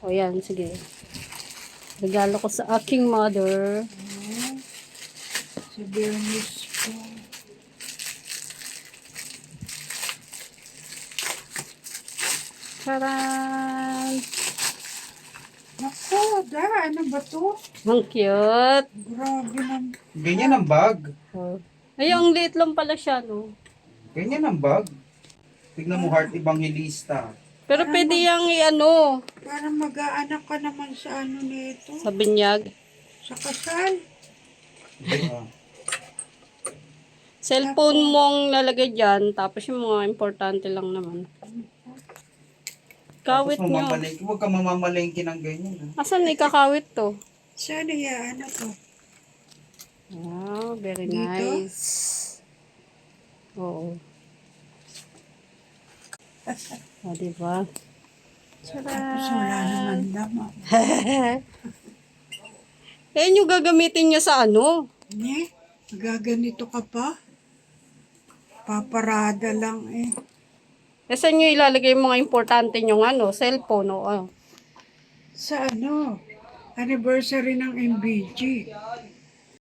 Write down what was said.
O yan, sige. Regalo ko sa aking mother. Sa Bernis ko. Taran! Naku, ano ba to? Ang cute. Grabe naman. Ganyan ang bag. Oh. Ay, ang liit lang pala siya, no? Ganyan ang bag. Tignan mo, Heart Evangelista. Pero pwede yung i-ano, Parang mag-aanak ka naman sa ano nito. sa binyag. Sa kasal. Diba? Cellphone mong lalagay dyan, tapos yung mga importante lang naman. Kawit Tapos nyo. mamamalengke. Huwag ka mamamalengke ng ganyan. Ha? Asan ikakawit to? Sana ano to? Wow, very Dito? nice. Oo. O, diba? Tapos wala naman laman. Eh, yung gagamitin nyo sa ano? Ne? Gaganito ka pa? Paparada lang eh. Eh, saan nyo ilalagay yung mga importante nyo ano? Cellphone o ano? Sa ano? Anniversary ng MBG.